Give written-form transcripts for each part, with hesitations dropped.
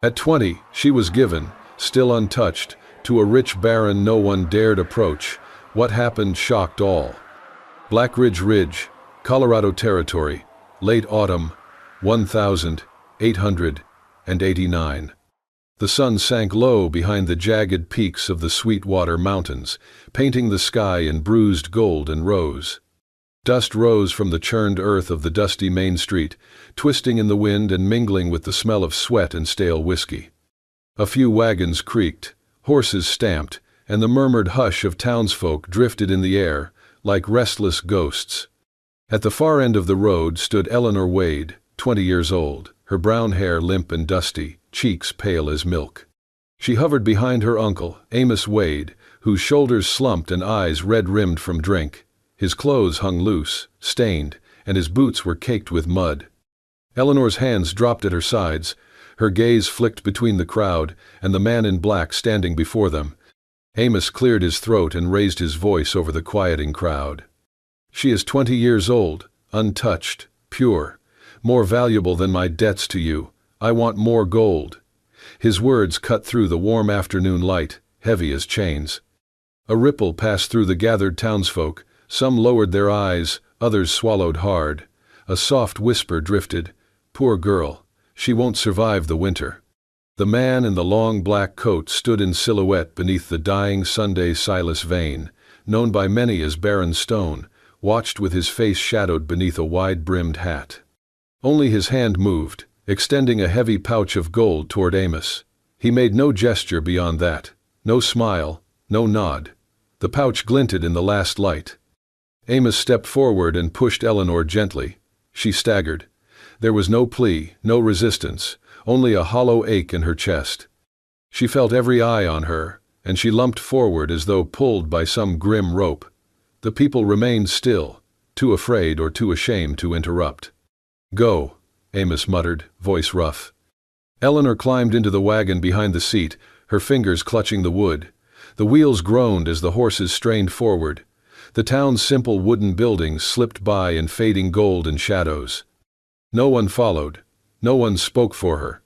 At 20, she was given, still untouched, to a rich baron no one dared approach. What happened shocked all. Black Ridge, Colorado Territory, late autumn, 1889. The sun sank low behind the jagged peaks of the Sweetwater Mountains, painting the sky in bruised gold and rose. Dust rose from the churned earth of the dusty main street, twisting in the wind and mingling with the smell of sweat and stale whiskey. A few wagons creaked, horses stamped, and the murmured hush of townsfolk drifted in the air, like restless ghosts. At the far end of the road stood Eleanor Wade, 20 years old, her brown hair limp and dusty, cheeks pale as milk. She hovered behind her uncle, Amos Wade, whose shoulders slumped and eyes red-rimmed from drink. His clothes hung loose, stained, and his boots were caked with mud. Eleanor's hands dropped at her sides, her gaze flicked between the crowd and the man in black standing before them. Amos cleared his throat and raised his voice over the quieting crowd. "She is 20 years old, untouched, pure, more valuable than my debts to you. I want more gold." His words cut through the warm afternoon light, heavy as chains. A ripple passed through the gathered townsfolk. Some lowered their eyes, others swallowed hard. A soft whisper drifted, "Poor girl, she won't survive the winter." The man in the long black coat stood in silhouette beneath the dying Sunday Silas Vane, known by many as Baron Stone, watched with his face shadowed beneath a wide-brimmed hat. Only his hand moved, extending a heavy pouch of gold toward Amos. He made no gesture beyond that, no smile, no nod. The pouch glinted in the last light. Amos stepped forward and pushed Eleanor gently. She staggered. There was no plea, no resistance, only a hollow ache in her chest. She felt every eye on her, and she lumped forward as though pulled by some grim rope. The people remained still, too afraid or too ashamed to interrupt. "Go," Amos muttered, voice rough. Eleanor climbed into the wagon behind the seat, her fingers clutching the wood. The wheels groaned as the horses strained forward. The town's simple wooden buildings slipped by in fading gold and shadows. No one followed. No one spoke for her.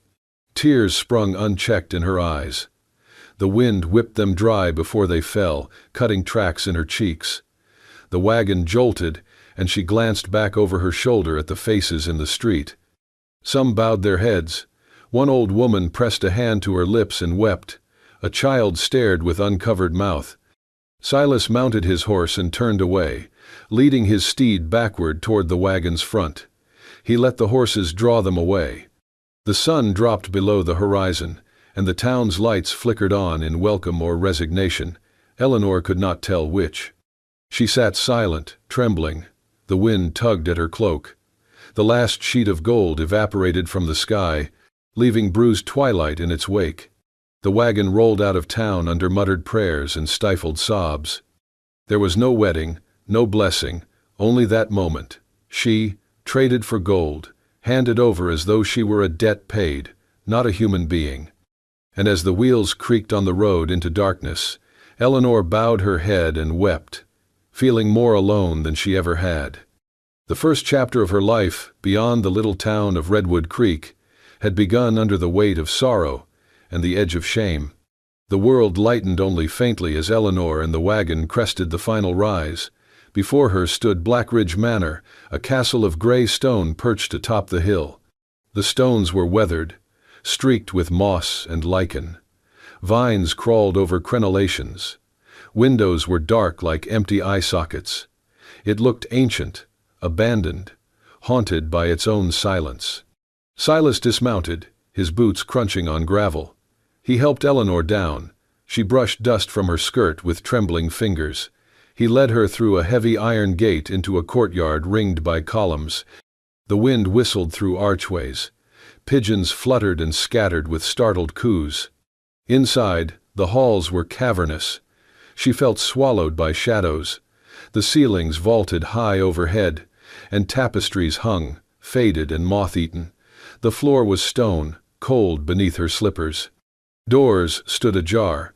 Tears sprung unchecked in her eyes. The wind whipped them dry before they fell, cutting tracks in her cheeks. The wagon jolted, and she glanced back over her shoulder at the faces in the street. Some bowed their heads. One old woman pressed a hand to her lips and wept. A child stared with uncovered mouth. Silas mounted his horse and turned away, leading his steed backward toward the wagon's front. He let the horses draw them away. The sun dropped below the horizon, and the town's lights flickered on in welcome or resignation. Eleanor could not tell which. She sat silent, trembling. The wind tugged at her cloak. The last sheet of gold evaporated from the sky, leaving bruised twilight in its wake. The wagon rolled out of town under muttered prayers and stifled sobs. There was no wedding, no blessing, only that moment. She, traded for gold, handed over as though she were a debt paid, not a human being. And as the wheels creaked on the road into darkness, Eleanor bowed her head and wept, feeling more alone than she ever had. The first chapter of her life, beyond the little town of Redwood Creek, had begun under the weight of sorrow and the edge of shame. The world lightened only faintly as Eleanor and the wagon crested the final rise. Before her stood Black Ridge Manor, a castle of gray stone perched atop the hill. The stones were weathered, streaked with moss and lichen. Vines crawled over crenellations. Windows were dark like empty eye sockets. It looked ancient, abandoned, haunted by its own silence. Silas dismounted, his boots crunching on gravel. He helped Eleanor down. She brushed dust from her skirt with trembling fingers. He led her through a heavy iron gate into a courtyard ringed by columns. The wind whistled through archways. Pigeons fluttered and scattered with startled coos. Inside, the halls were cavernous. She felt swallowed by shadows. The ceilings vaulted high overhead, and tapestries hung, faded and moth-eaten. The floor was stone, cold beneath her slippers. Doors stood ajar,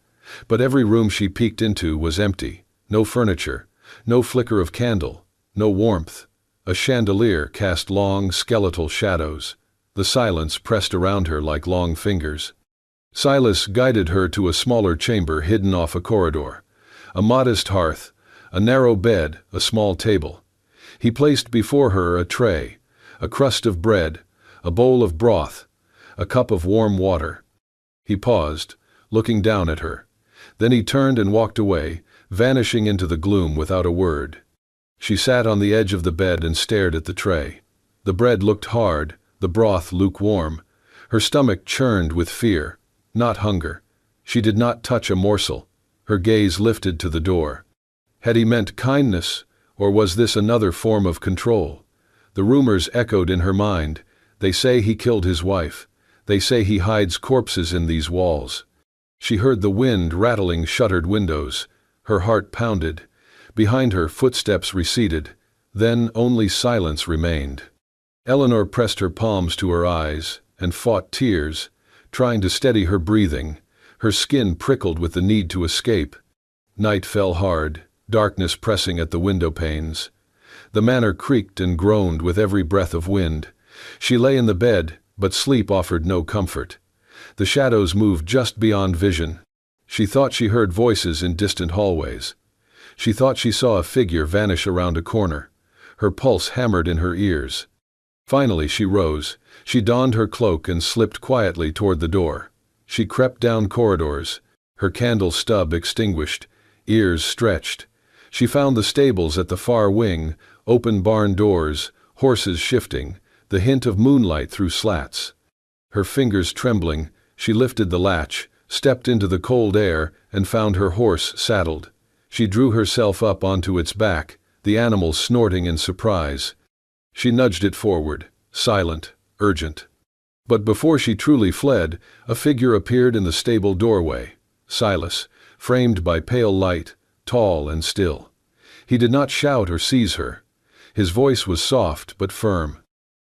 but every room she peeked into was empty. No furniture, no flicker of candle, no warmth. A chandelier cast long, skeletal shadows. the silence pressed around her like long fingers. Silas guided her to a smaller chamber hidden off a corridor. A modest hearth, a narrow bed, a small table. He placed before her a tray, a crust of bread, a bowl of broth, a cup of warm water. He paused, looking down at her. Then he turned and walked away, vanishing into the gloom without a word. She sat on the edge of the bed and stared at the tray. The bread looked hard, the broth lukewarm. Her stomach churned with fear, not hunger. She did not touch a morsel. Her gaze lifted to the door. Had he meant kindness, or was this another form of control? The rumors echoed in her mind. They say he killed his wife. They say he hides corpses in these walls. She heard the wind rattling shuttered windows. Her heart pounded. Behind her, footsteps receded. Then only silence remained. Eleanor pressed her palms to her eyes and fought tears, trying to steady her breathing. Her skin prickled with the need to escape. Night fell hard, darkness pressing at the window panes. The manor creaked and groaned with every breath of wind. She lay in the bed, but sleep offered no comfort. The shadows moved just beyond vision. She thought she heard voices in distant hallways. She thought she saw a figure vanish around a corner. Her pulse hammered in her ears. Finally she rose. She donned her cloak and slipped quietly toward the door. She crept down corridors, her candle stub extinguished, ears stretched. She found the stables at the far wing, open barn doors, horses shifting, the hint of moonlight through slats. Her fingers trembling, she lifted the latch, stepped into the cold air, and found her horse saddled. She drew herself up onto its back, the animal snorting in surprise. She nudged it forward, silent, urgent. But before she truly fled, a figure appeared in the stable doorway. Silas, framed by pale light, tall and still. He did not shout or seize her. His voice was soft but firm.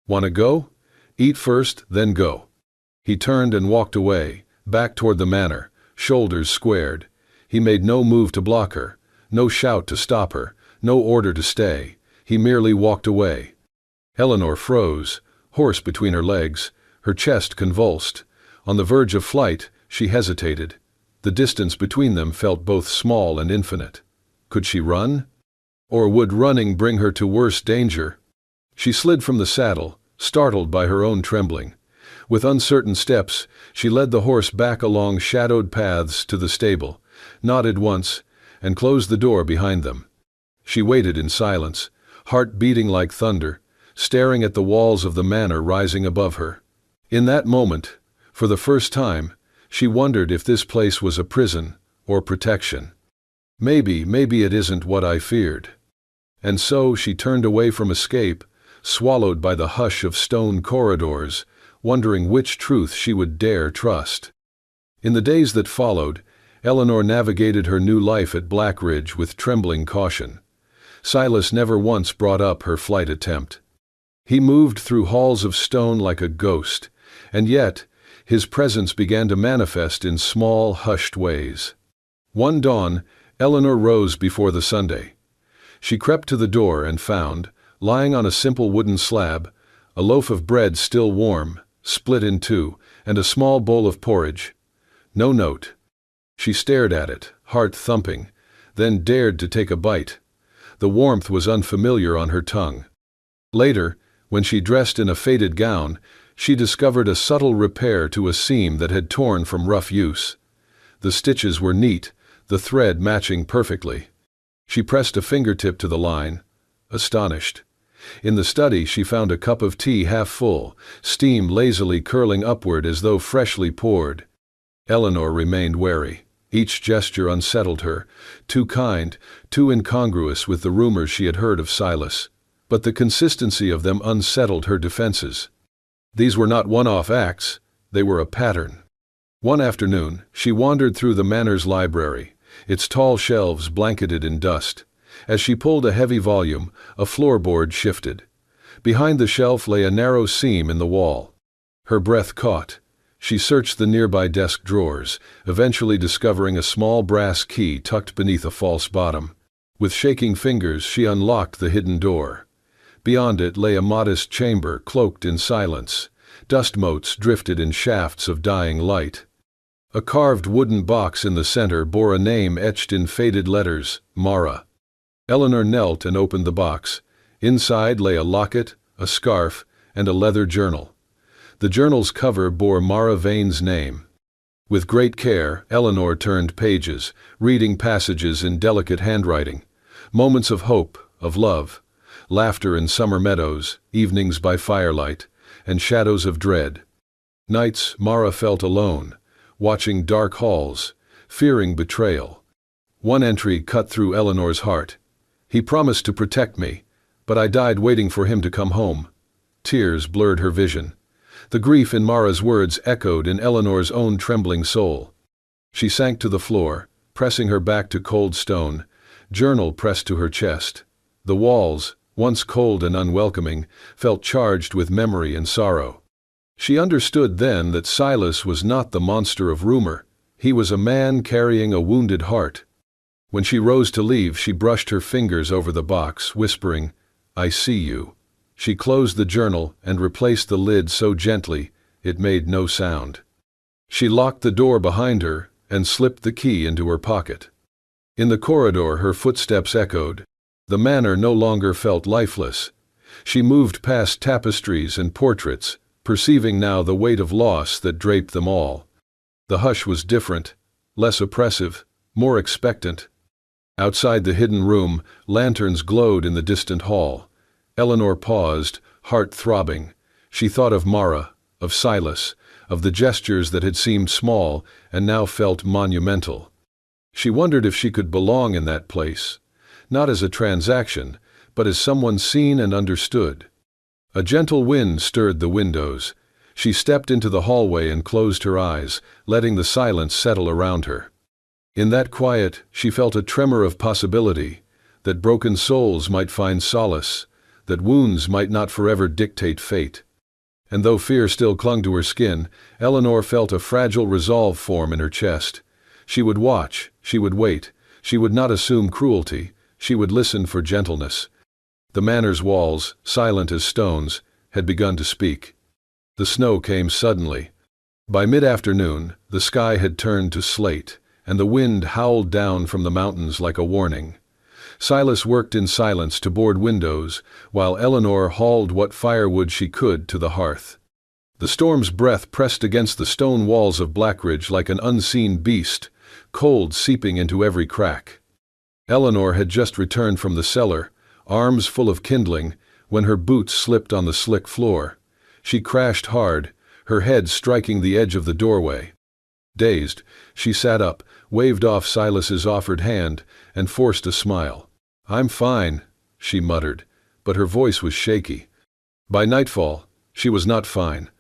"Want to go? Eat first, then go." He turned and walked away, back toward the manor, shoulders squared. He made no move to block her, no shout to stop her, no order to stay. He merely walked away. Eleanor froze, horse between her legs, her chest convulsed. On the verge of flight, she hesitated. The distance between them felt both small and infinite. Could she run? Or would running bring her to worse danger? She slid from the saddle, startled by her own trembling. With uncertain steps, she led the horse back along shadowed paths to the stable, nodded once, and closed the door behind them. She waited in silence, heart beating like thunder, staring at the walls of the manor rising above her. In that moment, for the first time, she wondered if this place was a prison or protection. Maybe it isn't what I feared. And so she turned away from escape, swallowed by the hush of stone corridors, wondering which truth she would dare trust. In the days that followed, Eleanor navigated her new life at Blackridge with trembling caution. Silas never once brought up her flight attempt. He moved through halls of stone like a ghost, and yet his presence began to manifest in small, hushed ways. One dawn, Eleanor rose before the Sunday. She crept to the door and found, lying on a simple wooden slab, a loaf of bread still warm, split in two, and a small bowl of porridge. No note. She stared at it, heart thumping, then dared to take a bite. The warmth was unfamiliar on her tongue. Later, when she dressed in a faded gown, she discovered a subtle repair to a seam that had torn from rough use. The stitches were neat, the thread matching perfectly. She pressed a fingertip to the line, astonished. In the study she found a cup of tea half full, steam lazily curling upward as though freshly poured. Eleanor remained wary. Each gesture unsettled her, too kind, too incongruous with the rumors she had heard of Silas. But the consistency of them unsettled her defenses. These were not one-off acts, they were a pattern. One afternoon, she wandered through the manor's library, its tall shelves blanketed in dust. As she pulled a heavy volume, a floorboard shifted. Behind the shelf lay a narrow seam in the wall. Her breath caught. She searched the nearby desk drawers, eventually discovering a small brass key tucked beneath a false bottom. With shaking fingers, she unlocked the hidden door. Beyond it lay a modest chamber cloaked in silence. Dust motes drifted in shafts of dying light. A carved wooden box in the center bore a name etched in faded letters, Mara. Eleanor knelt and opened the box. Inside lay a locket, a scarf, and a leather journal. The journal's cover bore Mara Vane's name. With great care, Eleanor turned pages, reading passages in delicate handwriting. Moments of hope, of love, laughter in summer meadows, evenings by firelight, and shadows of dread. Nights Mara felt alone, watching dark halls, fearing betrayal. One entry cut through Eleanor's heart. He promised to protect me, but I died waiting for him to come home. Tears blurred her vision. The grief in Mara's words echoed in Eleanor's own trembling soul. She sank to the floor, pressing her back to cold stone, journal pressed to her chest. The walls, once cold and unwelcoming, felt charged with memory and sorrow. She understood then that Silas was not the monster of rumor. He was a man carrying a wounded heart. When she rose to leave, she brushed her fingers over the box, whispering, "I see you." She closed the journal and replaced the lid so gently it made no sound. She locked the door behind her and slipped the key into her pocket. In the corridor her footsteps echoed. The manor no longer felt lifeless. She moved past tapestries and portraits, perceiving now the weight of loss that draped them all. The hush was different, less oppressive, more expectant. Outside the hidden room, lanterns glowed in the distant hall. Eleanor paused, heart throbbing. She thought of Mara, of Silas, of the gestures that had seemed small and now felt monumental. She wondered if she could belong in that place, not as a transaction, but as someone seen and understood. A gentle wind stirred the windows. She stepped into the hallway and closed her eyes, letting the silence settle around her. In that quiet, she felt a tremor of possibility, that broken souls might find solace, that wounds might not forever dictate fate. And though fear still clung to her skin, Eleanor felt a fragile resolve form in her chest. She would watch, she would wait, she would not assume cruelty, she would listen for gentleness. The manor's walls, silent as stones, had begun to speak. The snow came suddenly. By mid-afternoon, the sky had turned to slate, and the wind howled down from the mountains like a warning. Silas worked in silence to board windows, while Eleanor hauled what firewood she could to the hearth. The storm's breath pressed against the stone walls of Blackridge like an unseen beast, cold seeping into every crack. Eleanor had just returned from the cellar, arms full of kindling, when her boots slipped on the slick floor. She crashed hard, her head striking the edge of the doorway. Dazed, she sat up, waved off Silas's offered hand, and forced a smile. "I'm fine," she muttered, but her voice was shaky. By nightfall, she was not fine.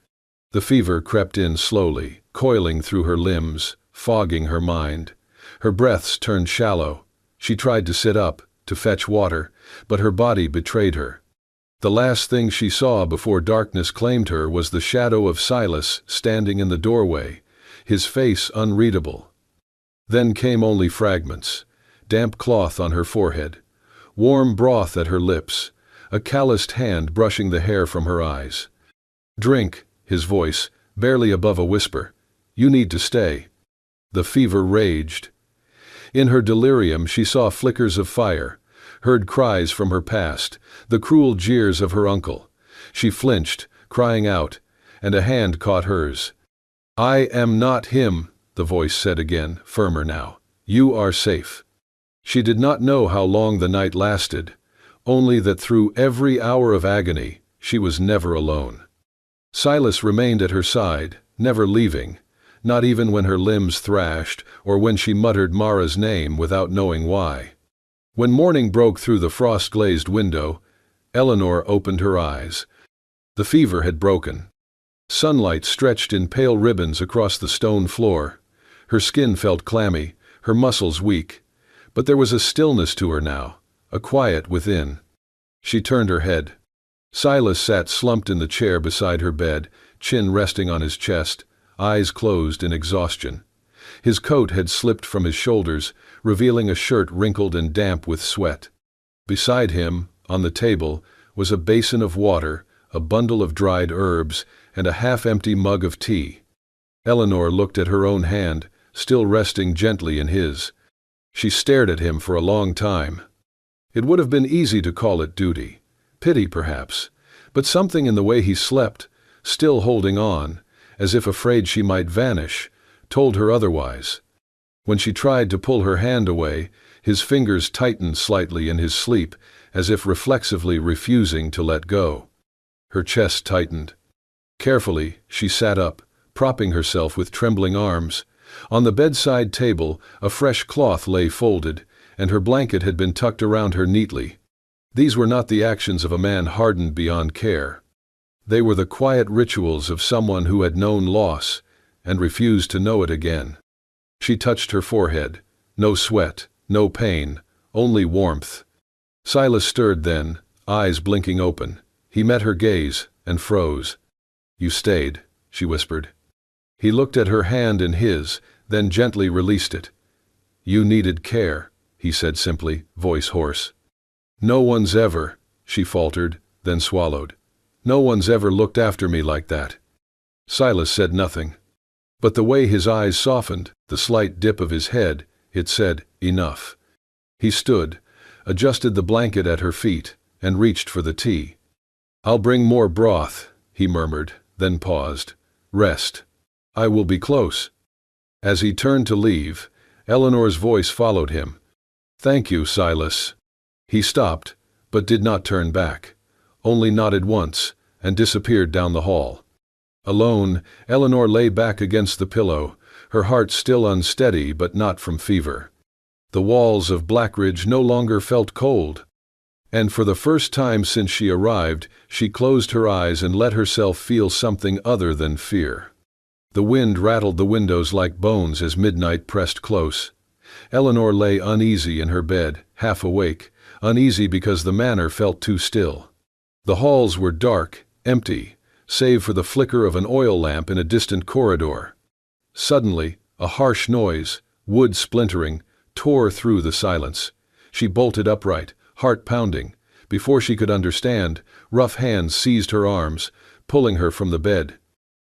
The fever crept in slowly, coiling through her limbs, fogging her mind. Her breaths turned shallow. She tried to sit up, to fetch water, but her body betrayed her. The last thing she saw before darkness claimed her was the shadow of Silas standing in the doorway, his face unreadable. Then came only fragments: damp cloth on her forehead, warm broth at her lips, a calloused hand brushing the hair from her eyes. "Drink," his voice, barely above a whisper. "You need to stay." The fever raged. In her delirium she saw flickers of fire, heard cries from her past, the cruel jeers of her uncle. She flinched, crying out, and a hand caught hers. "I am not him," the voice said again, firmer now. "You are safe." She did not know how long the night lasted, only that through every hour of agony she was never alone. Silas remained at her side, never leaving, not even when her limbs thrashed or when she muttered Mara's name without knowing why. When morning broke through the frost-glazed window, Eleanor opened her eyes. The fever had broken. Sunlight stretched in pale ribbons across the stone floor. Her skin felt clammy, her muscles weak, but there was a stillness to her now, a quiet within. She turned her head. Silas sat slumped in the chair beside her bed, chin resting on his chest, eyes closed in exhaustion. His coat had slipped from his shoulders, revealing a shirt wrinkled and damp with sweat. Beside him, on the table, was a basin of water, a bundle of dried herbs, and a half-empty mug of tea. Eleanor looked at her own hand, still resting gently in his. She stared at him for a long time. It would have been easy to call it duty, pity perhaps, but something in the way he slept, still holding on, as if afraid she might vanish, told her otherwise. When she tried to pull her hand away, his fingers tightened slightly in his sleep, as if reflexively refusing to let go. Her chest tightened. Carefully, she sat up, propping herself with trembling arms. On the bedside table, a fresh cloth lay folded, and her blanket had been tucked around her neatly. These were not the actions of a man hardened beyond care. They were the quiet rituals of someone who had known loss, and refused to know it again. She touched her forehead. No sweat, no pain, only warmth. Silas stirred then, eyes blinking open. He met her gaze, and froze. "You stayed," she whispered. He looked at her hand in his, then gently released it. "You needed care," he said simply, voice hoarse. "No one's ever," she faltered, then swallowed. "No one's ever looked after me like that." Silas said nothing. But the way his eyes softened, the slight dip of his head, it said, enough. He stood, adjusted the blanket at her feet, and reached for the tea. "I'll bring more broth," he murmured, then paused. "Rest. I will be close." As he turned to leave, Eleanor's voice followed him. "Thank you, Silas." He stopped, but did not turn back, only nodded once, and disappeared down the hall. Alone, Eleanor lay back against the pillow, her heart still unsteady but not from fever. The walls of Blackridge no longer felt cold. And for the first time since she arrived, she closed her eyes and let herself feel something other than fear. The wind rattled the windows like bones as midnight pressed close. Eleanor lay uneasy in her bed, half awake, uneasy because the manor felt too still. The halls were dark, empty, save for the flicker of an oil lamp in a distant corridor. Suddenly, a harsh noise, wood splintering, tore through the silence. She bolted upright, heart pounding. Before she could understand, rough hands seized her arms, pulling her from the bed.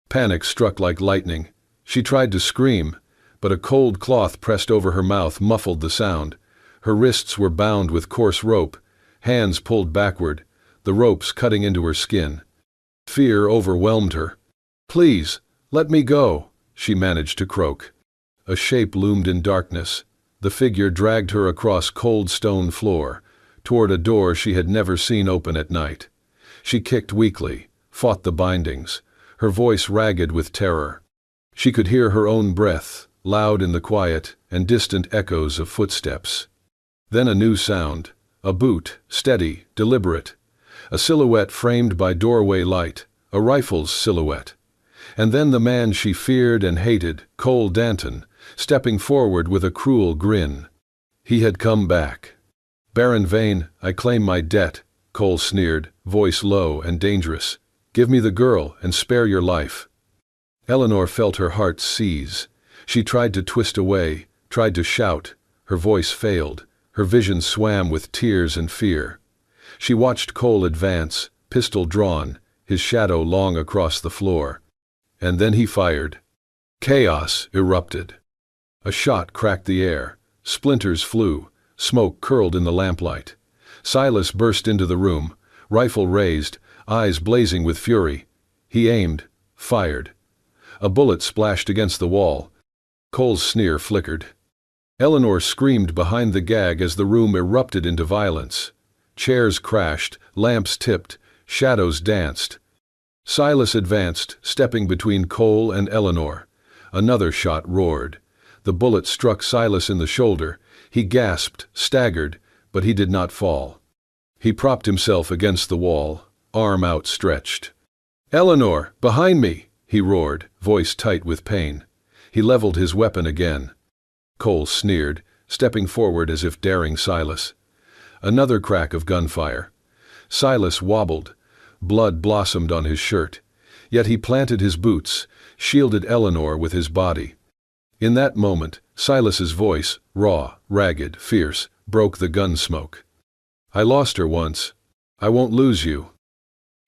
Panic struck like lightning. She tried to scream, but a cold cloth pressed over her mouth muffled the sound. Her wrists were bound with coarse rope, hands pulled backward, the ropes cutting into her skin. Fear overwhelmed her. "Please, let me go," she managed to croak. A shape loomed in darkness. The figure dragged her across cold stone floor, toward a door she had never seen open at night. She kicked weakly, fought the bindings, her voice ragged with terror. She could hear her own breath, loud in the quiet, and distant echoes of footsteps. Then a new sound, a boot, steady, deliberate. A silhouette framed by doorway light, a rifle's silhouette. And then the man she feared and hated, Cole Danton, stepping forward with a cruel grin. He had come back. "Baron Vane, I claim my debt," Cole sneered, voice low and dangerous. "Give me the girl and spare your life." Eleanor felt her heart seize. She tried to twist away, tried to shout. Her voice failed. Her vision swam with tears and fear. She watched Cole advance, pistol drawn, his shadow long across the floor. And then he fired. Chaos erupted. A shot cracked the air. Splinters flew. Smoke curled in the lamplight. Silas burst into the room, rifle raised, eyes blazing with fury. He aimed, fired. A bullet splashed against the wall. Cole's sneer flickered. Eleanor screamed behind the gag as the room erupted into violence. Chairs crashed, lamps tipped, shadows danced. Silas advanced, stepping between Cole and Eleanor. Another shot roared. The bullet struck Silas in the shoulder. He gasped, staggered, but he did not fall. He propped himself against the wall, arm outstretched. "Eleanor, behind me!" he roared, voice tight with pain. He leveled his weapon again. Cole sneered, stepping forward as if daring Silas. Another crack of gunfire. Silas wobbled. Blood blossomed on his shirt. Yet he planted his boots, shielded Eleanor with his body. In that moment, Silas's voice, raw, ragged, fierce, broke the gun smoke. "I lost her once. I won't lose you."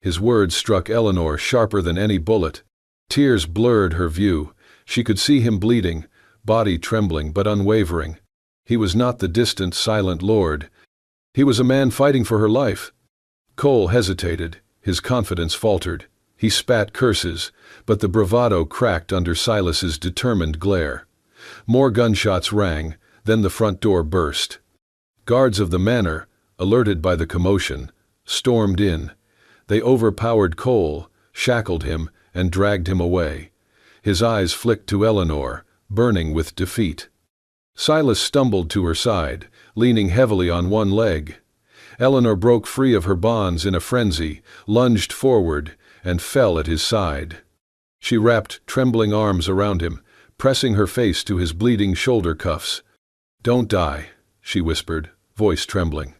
His words struck Eleanor sharper than any bullet. Tears blurred her view. She could see him bleeding, body trembling but unwavering. He was not the distant, silent lord. He was a man fighting for her life. Cole hesitated. His confidence faltered. He spat curses, but the bravado cracked under Silas's determined glare. More gunshots rang, then the front door burst. Guards of the manor, alerted by the commotion, stormed in. They overpowered Cole, shackled him, and dragged him away. His eyes flicked to Eleanor, burning with defeat. Silas stumbled to her side, leaning heavily on one leg. Eleanor broke free of her bonds in a frenzy, lunged forward, and fell at his side. She wrapped trembling arms around him, pressing her face to his bleeding shoulder cuffs. "Don't die," she whispered, voice trembling.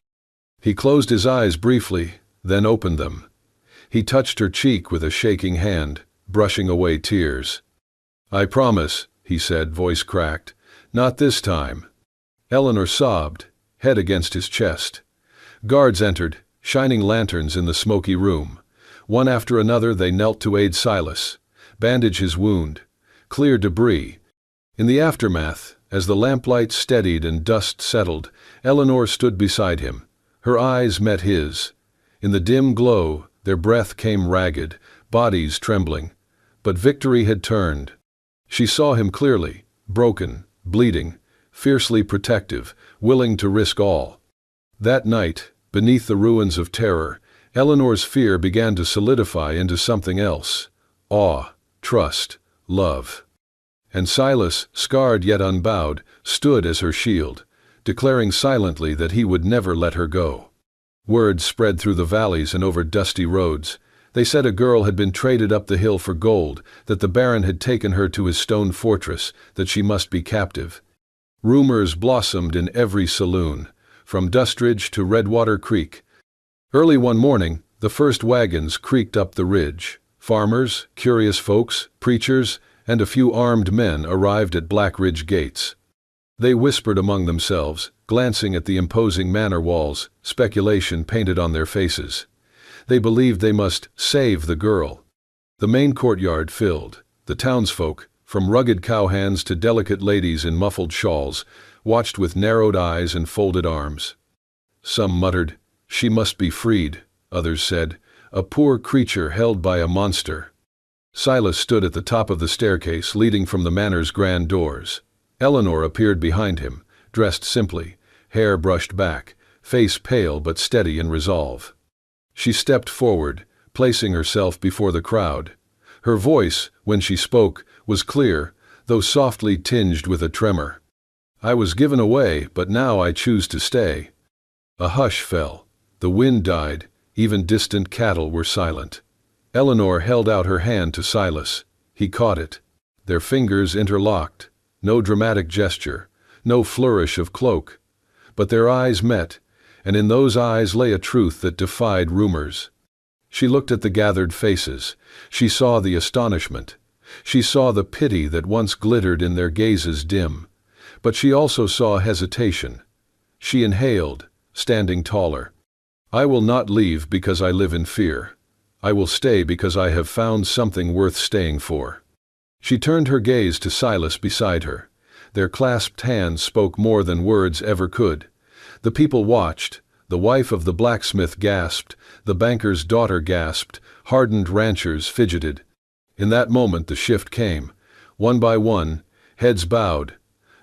He closed his eyes briefly, then opened them. He touched her cheek with a shaking hand, brushing away tears. "I promise," he said, voice cracked. "Not this time." Eleanor sobbed, head against his chest. Guards entered, shining lanterns in the smoky room. One after another they knelt to aid Silas, bandage his wound, clear debris. In the aftermath, as the lamplight steadied and dust settled, Eleanor stood beside him. Her eyes met his. In the dim glow, their breath came ragged, bodies trembling. But victory had turned. She saw him clearly, broken, bleeding, fiercely protective, willing to risk all. That night, beneath the ruins of terror, Eleanor's fear began to solidify into something else: awe, trust, love. And Silas, scarred yet unbowed, stood as her shield, declaring silently that he would never let her go. Word spread through the valleys and over dusty roads. They said a girl had been traded up the hill for gold, that the Baron had taken her to his stone fortress, that she must be captive. Rumors blossomed in every saloon, from Dustridge to Redwater Creek. Early one morning, the first wagons creaked up the ridge. Farmers, curious folks, preachers, and a few armed men arrived at Black Ridge gates. They whispered among themselves, glancing at the imposing manor walls, speculation painted on their faces. They believed they must save the girl. The main courtyard filled. The townsfolk, from rugged cowhands to delicate ladies in muffled shawls, watched with narrowed eyes and folded arms. Some muttered, "She must be freed," others said, "A poor creature held by a monster." Silas stood at the top of the staircase leading from the manor's grand doors. Eleanor appeared behind him, dressed simply, hair brushed back, face pale but steady in resolve. She stepped forward, placing herself before the crowd. Her voice, when she spoke, was clear, though softly tinged with a tremor. "I was given away, but now I choose to stay." A hush fell. The wind died. Even distant cattle were silent. Eleanor held out her hand to Silas. He caught it. Their fingers interlocked. No dramatic gesture, no flourish of cloak. But their eyes met, and in those eyes lay a truth that defied rumors. She looked at the gathered faces. She saw the astonishment. She saw the pity that once glittered in their gazes dim. But she also saw hesitation. She inhaled, standing taller. "I will not leave because I live in fear. I will stay because I have found something worth staying for." She turned her gaze to Silas beside her. Their clasped hands spoke more than words ever could. The people watched. The wife of the blacksmith gasped. The banker's daughter gasped. Hardened ranchers fidgeted. In that moment the shift came. One by one, heads bowed.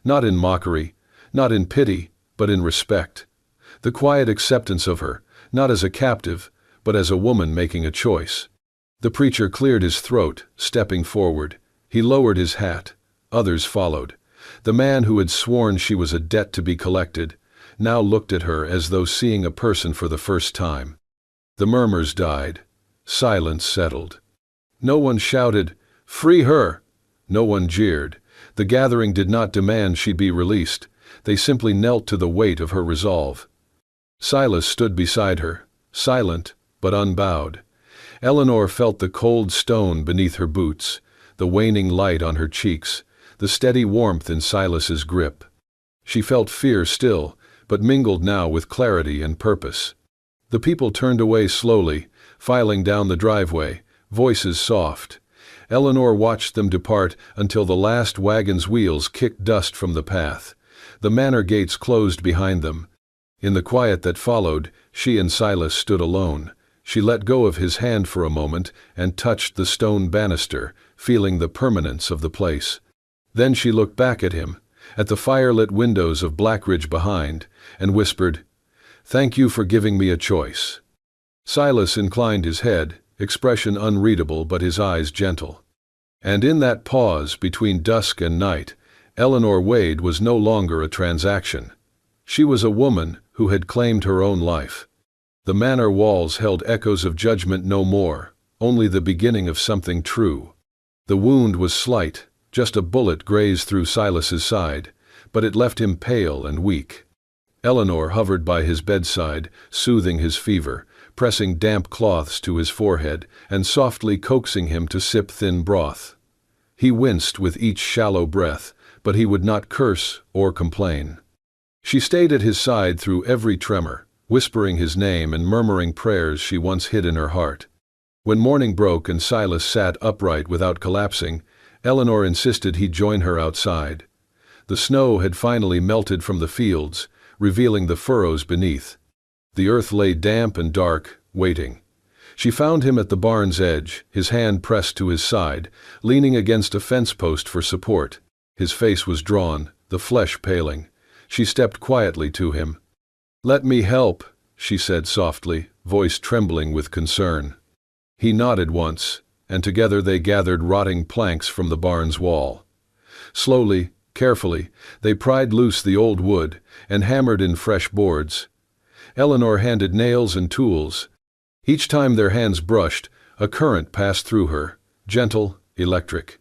Not in mockery, not in pity, but in respect. The quiet acceptance of her, not as a captive, but as a woman making a choice. The preacher cleared his throat, stepping forward. He lowered his hat. Others followed. The man who had sworn she was a debt to be collected now looked at her as though seeing a person for the first time. The murmurs died. Silence settled. No one shouted, "Free her!" No one jeered. The gathering did not demand she be released. They simply knelt to the weight of her resolve. Silas stood beside her, silent but unbowed. Eleanor felt the cold stone beneath her boots, the waning light on her cheeks, the steady warmth in Silas's grip. She felt fear still, but mingled now with clarity and purpose. The people turned away slowly, filing down the driveway, voices soft. Eleanor watched them depart until the last wagon's wheels kicked dust from the path. The manor gates closed behind them. In the quiet that followed, she and Silas stood alone. She let go of his hand for a moment and touched the stone banister, feeling the permanence of the place. Then she looked back at him, at the firelit windows of Blackridge behind, and whispered, "Thank you for giving me a choice." Silas inclined his head, expression unreadable but his eyes gentle. And in that pause between dusk and night, Eleanor Wade was no longer a transaction. She was a woman who had claimed her own life. The manor walls held echoes of judgment no more, only the beginning of something true. The wound was slight, just a bullet grazed through Silas's side, but it left him pale and weak. Eleanor hovered by his bedside, soothing his fever, pressing damp cloths to his forehead and softly coaxing him to sip thin broth. He winced with each shallow breath, but he would not curse or complain. She stayed at his side through every tremor, whispering his name and murmuring prayers she once hid in her heart. When morning broke and Silas sat upright without collapsing, Eleanor insisted he join her outside. The snow had finally melted from the fields, revealing the furrows beneath. The earth lay damp and dark, waiting. She found him at the barn's edge, his hand pressed to his side, leaning against a fence post for support. His face was drawn, the flesh paling. She stepped quietly to him. "Let me help," she said softly, voice trembling with concern. He nodded once, and together they gathered rotting planks from the barn's wall. Slowly, carefully, they pried loose the old wood and hammered in fresh boards. Eleanor handed nails and tools. Each time their hands brushed, a current passed through her, gentle, electric.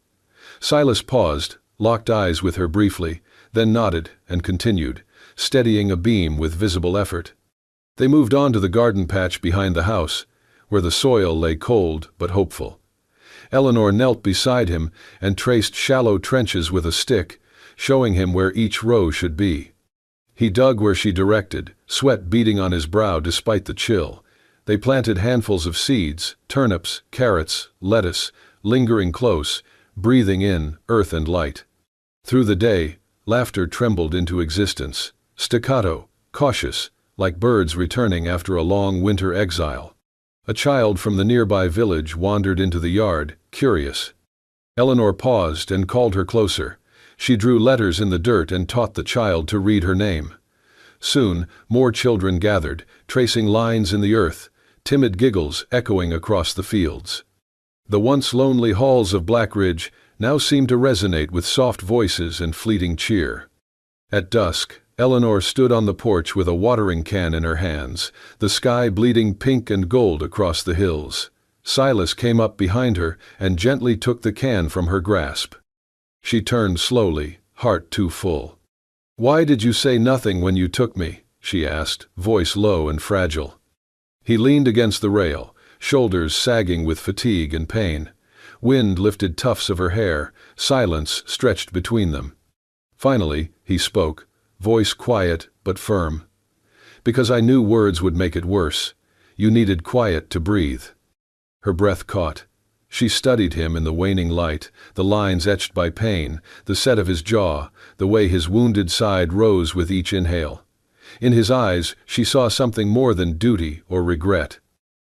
Silas paused, locked eyes with her briefly, then nodded and continued, steadying a beam with visible effort. They moved on to the garden patch behind the house, where the soil lay cold but hopeful. Eleanor knelt beside him and traced shallow trenches with a stick, showing him where each row should be. He dug where she directed, sweat beading on his brow despite the chill. They planted handfuls of seeds, turnips, carrots, lettuce, lingering close, breathing in earth and light. Through the day, laughter trembled into existence, staccato, cautious, like birds returning after a long winter exile. A child from the nearby village wandered into the yard, curious. Eleanor paused and called her closer. She drew letters in the dirt and taught the child to read her name. Soon, more children gathered, tracing lines in the earth, timid giggles echoing across the fields. The once lonely halls of Blackridge now seemed to resonate with soft voices and fleeting cheer. At dusk, Eleanor stood on the porch with a watering can in her hands, the sky bleeding pink and gold across the hills. Silas came up behind her and gently took the can from her grasp. She turned slowly, heart too full. "Why did you say nothing when you took me?" she asked, voice low and fragile. He leaned against the rail, shoulders sagging with fatigue and pain. Wind lifted tufts of her hair, silence stretched between them. Finally, he spoke, voice quiet but firm. "Because I knew words would make it worse. You needed quiet to breathe." Her breath caught. She studied him in the waning light, the lines etched by pain, the set of his jaw, the way his wounded side rose with each inhale. In his eyes, she saw something more than duty or regret.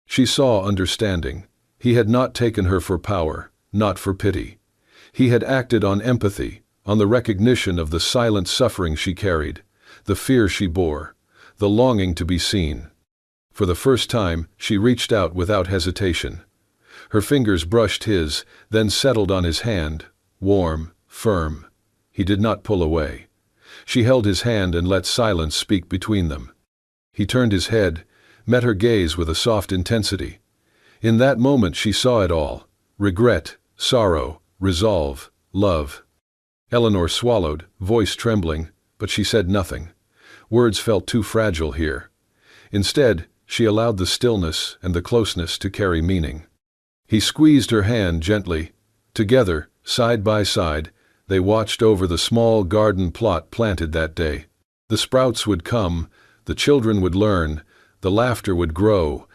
She saw understanding. He had not taken her for power, not for pity. He had acted on empathy, on the recognition of the silent suffering she carried, the fear she bore, the longing to be seen. For the first time, she reached out without hesitation. Her fingers brushed his, then settled on his hand, warm, firm. He did not pull away. She held his hand and let silence speak between them. He turned his head, met her gaze with a soft intensity. In that moment she saw it all: regret, sorrow, resolve, love. Eleanor swallowed, voice trembling, but she said nothing. Words felt too fragile here. Instead, she allowed the stillness and the closeness to carry meaning. He squeezed her hand gently. Together, side by side, they watched over the small garden plot planted that day. The sprouts would come, the children would learn, the laughter would grow,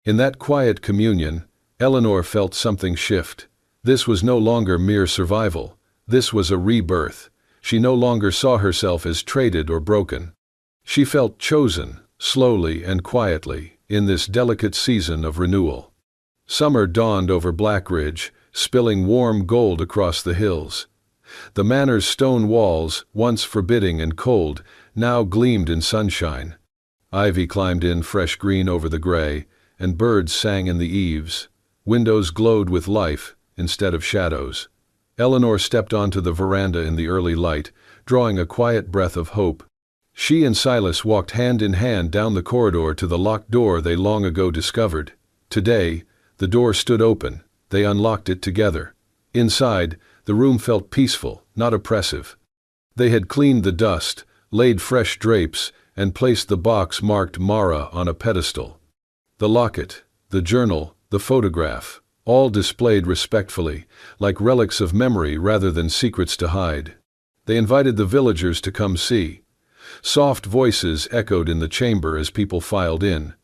In that quiet communion, Eleanor felt something shift. This was no longer mere survival. This was a rebirth. She no longer saw herself as traded or broken. She felt chosen, slowly and quietly, in this delicate season of renewal. Summer dawned over Blackridge, spilling warm gold across the hills. The manor's stone walls, once forbidding and cold, now gleamed in sunshine. Ivy climbed in fresh green over the gray, and birds sang in the eaves. Windows glowed with life instead of shadows. Eleanor stepped onto the veranda in the early light, drawing a quiet breath of hope. She and Silas walked hand in hand down the corridor to the locked door they long ago discovered. Today, the door stood open. They unlocked it together. Inside, the room felt peaceful, not oppressive. They had cleaned the dust, laid fresh drapes, and placed the box marked Mara on a pedestal. The locket, the journal, the photograph, all displayed respectfully, like relics of memory rather than secrets to hide. They invited the villagers to come see. Soft voices echoed in the chamber as people filed in.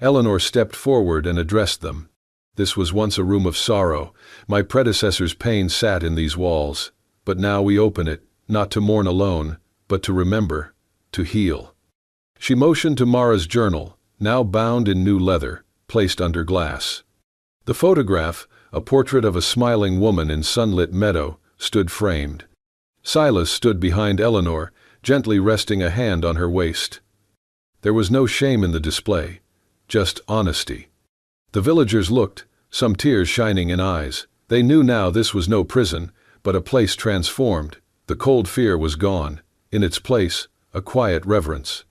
Eleanor stepped forward and addressed them. This was once a room of sorrow. My predecessor's pain sat in these walls. But now we open it, not to mourn alone, but to remember, to heal. She motioned to Mara's journal, now bound in new leather, placed under glass. The photograph, a portrait of a smiling woman in sunlit meadow, stood framed. Silas stood behind Eleanor, gently resting a hand on her waist. There was no shame in the display, just honesty. The villagers looked, some tears shining in eyes. They knew now this was no prison, but a place transformed. The cold fear was gone. In its place, a quiet reverence.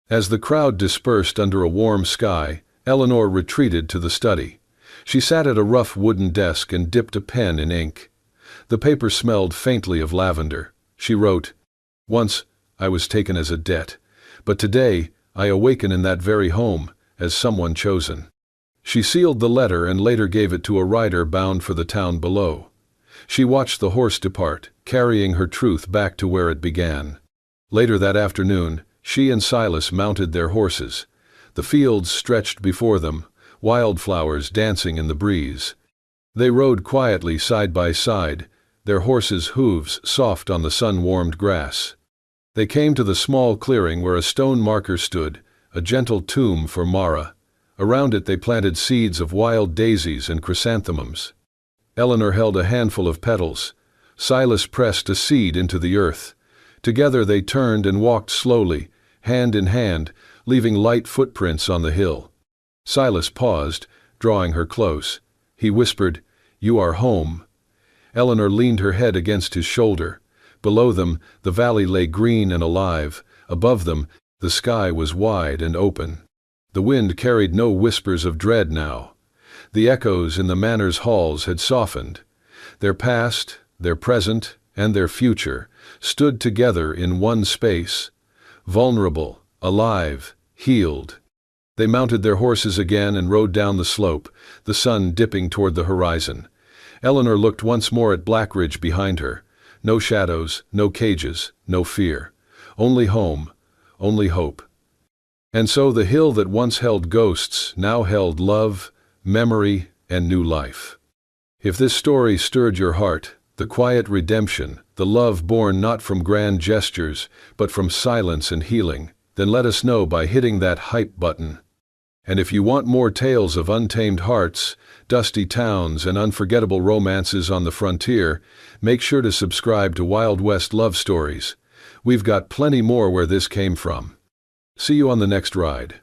As the crowd dispersed under a warm sky, Eleanor retreated to the study. She sat at a rough wooden desk and dipped a pen in ink. The paper smelled faintly of lavender. She wrote, "Once I was taken as a debt, but today I awaken in that very home as someone chosen." She sealed the letter and later gave it to a rider bound for the town below. She watched the horse depart, carrying her truth back to where it began. Later that afternoon, she and Silas mounted their horses. The fields stretched before them, wildflowers dancing in the breeze. They rode quietly side by side, their horses' hooves soft on the sun-warmed grass. They came to the small clearing where a stone marker stood, a gentle tomb for Mara. Around it they planted seeds of wild daisies and chrysanthemums. Eleanor held a handful of petals. Silas pressed a seed into the earth. Together they turned and walked slowly, hand in hand, leaving light footprints on the hill. Silas paused, drawing her close. He whispered, "You are home." Eleanor leaned her head against his shoulder. Below them, the valley lay green and alive. Above them, the sky was wide and open. The wind carried no whispers of dread now. The echoes in the manor's halls had softened. Their past, their present, and their future stood together in one space, vulnerable, alive, healed. They mounted their horses again and rode down the slope, the sun dipping toward the horizon. Eleanor looked once more at Blackridge behind her. No shadows, no cages, no fear. Only home, only hope. And so the hill that once held ghosts now held love, memory, and new life. If this story stirred your heart, the quiet redemption, the love born not from grand gestures, but from silence and healing, then let us know by hitting that hype button. And if you want more tales of untamed hearts, dusty towns, and unforgettable romances on the frontier, make sure to subscribe to Wild West Love Stories. We've got plenty more where this came from. See you on the next ride.